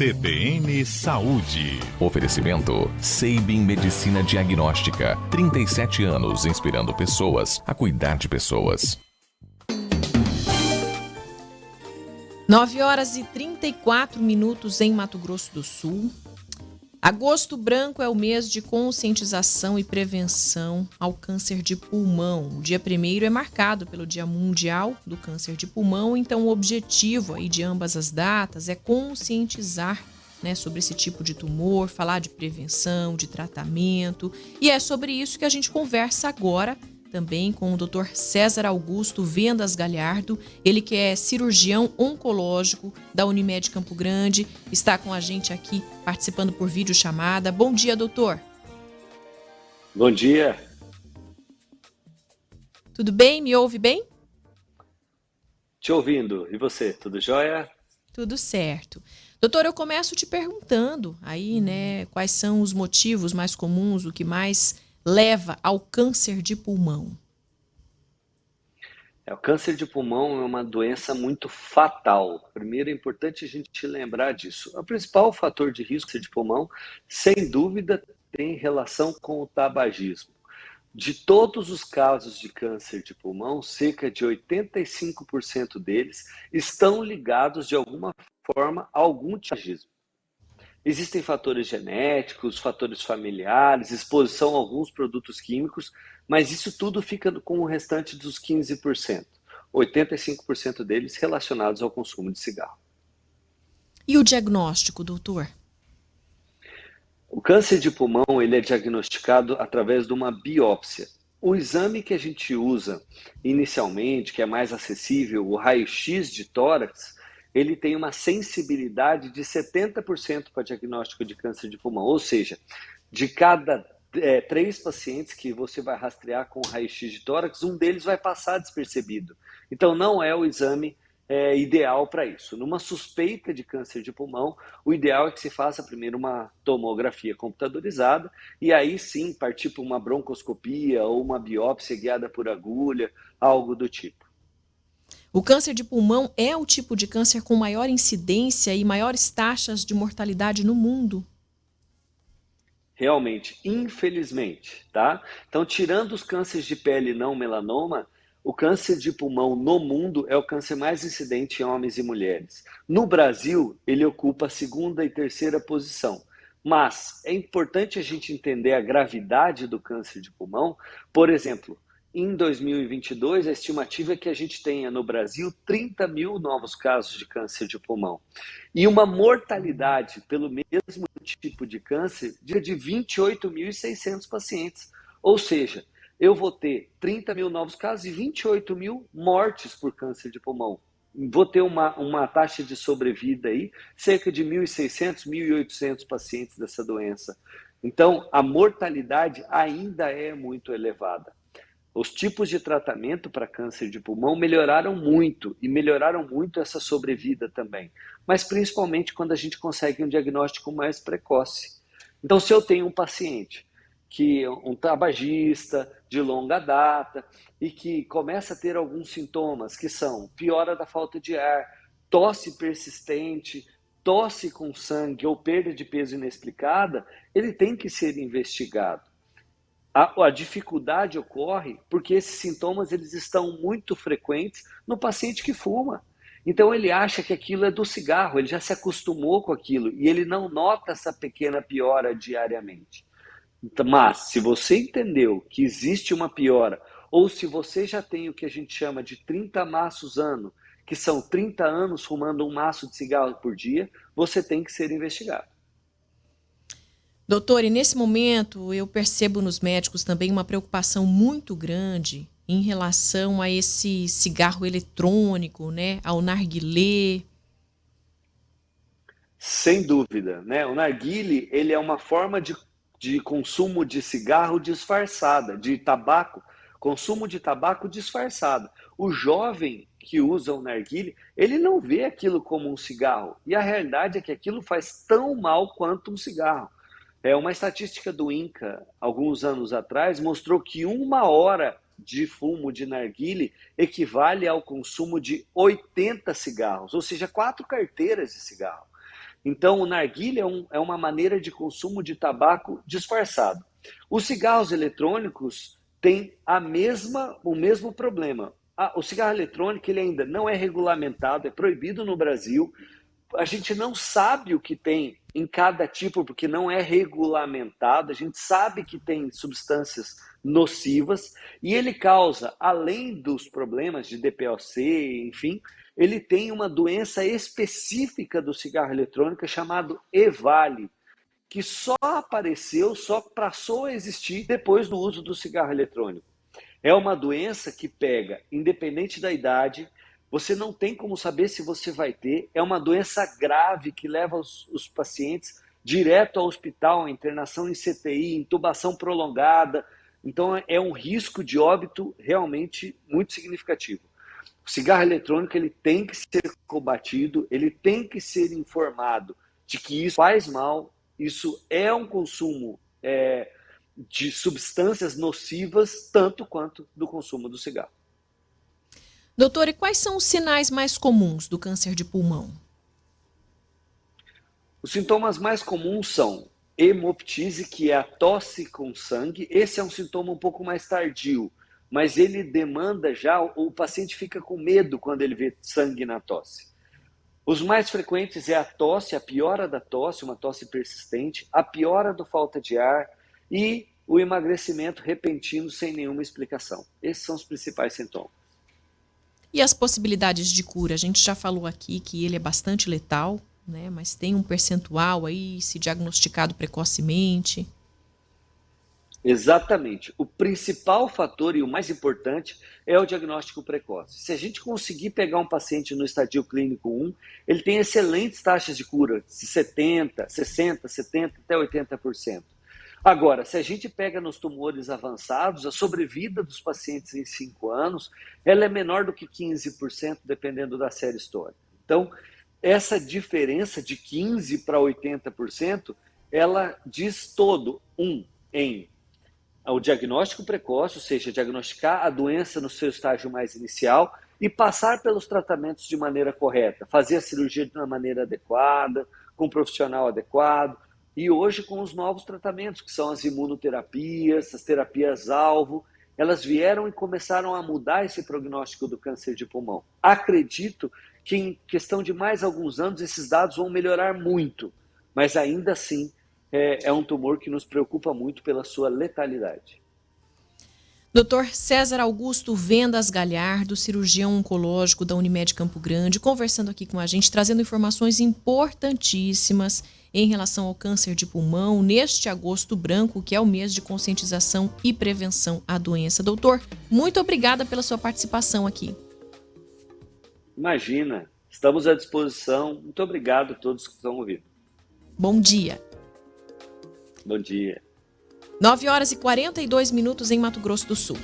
CBN Saúde. Oferecimento Seibin Medicina Diagnóstica. 37 anos inspirando pessoas a cuidar de pessoas. 9h34 em Mato Grosso do Sul. Agosto Branco é o mês de conscientização e prevenção ao câncer de pulmão. O dia 1º é marcado pelo Dia Mundial do Câncer de Pulmão, então o objetivo aí de ambas as datas é conscientizar, sobre esse tipo de tumor, falar de prevenção, de tratamento, e é sobre isso que a gente conversa agora também com o Dr. César Augusto Vendas Galhardo, ele que é cirurgião oncológico da Unimed Campo Grande, está com a gente aqui participando por videochamada. Bom dia, doutor. Bom dia. Tudo bem? Me ouve bem? Te ouvindo. E você, tudo jóia? Tudo certo. Doutor, eu começo te perguntando aí, quais são os motivos mais comuns, o que mais leva ao câncer de pulmão? O câncer de pulmão é uma doença muito fatal. Primeiro é importante a gente lembrar disso. O principal fator de risco de pulmão, sem dúvida, tem relação com o tabagismo. De todos os casos de câncer de pulmão, cerca de 85% deles estão ligados de alguma forma a algum tabagismo. Existem fatores genéticos, fatores familiares, exposição a alguns produtos químicos, mas isso tudo fica com o restante dos 15%. 85% deles relacionados ao consumo de cigarro. E o diagnóstico, doutor? O câncer de pulmão ele é diagnosticado através de uma biópsia. O exame que a gente usa inicialmente, que é mais acessível, o raio-x de tórax, ele tem uma sensibilidade de 70% para diagnóstico de câncer de pulmão. Ou seja, de cada 3 pacientes que você vai rastrear com raio-x de tórax, um deles vai passar despercebido. Então, não é o exame ideal para isso. Numa suspeita de câncer de pulmão, o ideal é que se faça primeiro uma tomografia computadorizada e aí sim partir para uma broncoscopia ou uma biópsia guiada por agulha, algo do tipo. O câncer de pulmão é o tipo de câncer com maior incidência e maiores taxas de mortalidade no mundo? Realmente, infelizmente, tá? Então, tirando os cânceres de pele não melanoma, o câncer de pulmão no mundo é o câncer mais incidente em homens e mulheres. No Brasil, ele ocupa a 2ª e 3ª posição. Mas é importante a gente entender a gravidade do câncer de pulmão. Por exemplo, em 2022, a estimativa é que a gente tenha no Brasil 30 mil novos casos de câncer de pulmão. E uma mortalidade pelo mesmo tipo de câncer de 28.600 pacientes. Ou seja, eu vou ter 30 mil novos casos e 28 mil mortes por câncer de pulmão. Vou ter uma taxa de sobrevida aí, cerca de 1.600, 1.800 pacientes dessa doença. Então, a mortalidade ainda é muito elevada. Os tipos de tratamento para câncer de pulmão melhoraram muito e melhoraram muito essa sobrevida também, mas principalmente quando a gente consegue um diagnóstico mais precoce. Então, se eu tenho um paciente que é um tabagista de longa data e que começa a ter alguns sintomas que são piora da falta de ar, tosse persistente, tosse com sangue ou perda de peso inexplicada, ele tem que ser investigado. A dificuldade ocorre porque esses sintomas eles estão muito frequentes no paciente que fuma. Então ele acha que aquilo é do cigarro, ele já se acostumou com aquilo e ele não nota essa pequena piora diariamente. Mas se você entendeu que existe uma piora, ou se você já tem o que a gente chama de 30 maços ano, que são 30 anos fumando um maço de cigarro por dia, você tem que ser investigado. Doutor, e nesse momento eu percebo nos médicos também uma preocupação muito grande em relação a esse cigarro eletrônico, ao narguilé. Sem dúvida, O narguilé, ele é uma forma de consumo de cigarro disfarçada, de tabaco, consumo de tabaco disfarçado. O jovem que usa o narguilé, ele não vê aquilo como um cigarro. E a realidade é que aquilo faz tão mal quanto um cigarro. Uma estatística do INCA, alguns anos atrás, mostrou que 1 hora de fumo de narguilé equivale ao consumo de 80 cigarros, ou seja, 4 carteiras de cigarro. Então, o narguilé é uma maneira de consumo de tabaco disfarçado. Os cigarros eletrônicos têm o mesmo problema. O cigarro eletrônico ele ainda não é regulamentado, é proibido no Brasil. A gente não sabe o que tem em cada tipo, porque não é regulamentado. A gente sabe que tem substâncias nocivas e ele causa, além dos problemas de DPOC, enfim, ele tem uma doença específica do cigarro eletrônico chamado EVALI, que só apareceu, só passou a existir depois do uso do cigarro eletrônico. É uma doença que pega, independente da idade, você não tem como saber se você vai ter. É uma doença grave que leva os pacientes direto ao hospital, internação em CTI, intubação prolongada. Então, é um risco de óbito realmente muito significativo. O cigarro eletrônico ele tem que ser combatido, ele tem que ser informado de que isso faz mal, isso é um consumo de substâncias nocivas, tanto quanto do consumo do cigarro. Doutor, e quais são os sinais mais comuns do câncer de pulmão? Os sintomas mais comuns são hemoptise, que é a tosse com sangue. Esse é um sintoma um pouco mais tardio, mas ele demanda já, o paciente fica com medo quando ele vê sangue na tosse. Os mais frequentes é a tosse, a piora da tosse, uma tosse persistente, a piora da falta de ar e o emagrecimento repentino sem nenhuma explicação. Esses são os principais sintomas. E as possibilidades de cura? A gente já falou aqui que ele é bastante letal, né? Mas tem um percentual aí, se diagnosticado precocemente. Exatamente. O principal fator e o mais importante é o diagnóstico precoce. Se a gente conseguir pegar um paciente no estadio clínico 1, ele tem excelentes taxas de cura, de 70%, 60%, 70% até 80%. Agora, se a gente pega nos tumores avançados, a sobrevida dos pacientes em 5 anos, ela é menor do que 15%, dependendo da série histórica. Então, essa diferença de 15% para 80%, ela diz todo, em o diagnóstico precoce, ou seja, diagnosticar a doença no seu estágio mais inicial e passar pelos tratamentos de maneira correta, fazer a cirurgia de uma maneira adequada, com um profissional adequado, e hoje com os novos tratamentos, que são as imunoterapias, as terapias-alvo, elas vieram e começaram a mudar esse prognóstico do câncer de pulmão. Acredito que em questão de mais alguns anos esses dados vão melhorar muito, mas ainda assim é um tumor que nos preocupa muito pela sua letalidade. Dr. César Augusto Vendas Galhardo, cirurgião oncológico da Unimed Campo Grande, conversando aqui com a gente, trazendo informações importantíssimas em relação ao câncer de pulmão, neste agosto branco, que é o mês de conscientização e prevenção à doença. Doutor, muito obrigada pela sua participação aqui. Imagina, estamos à disposição. Muito obrigado a todos que estão ouvindo. Bom dia. Bom dia. 9h42 em Mato Grosso do Sul.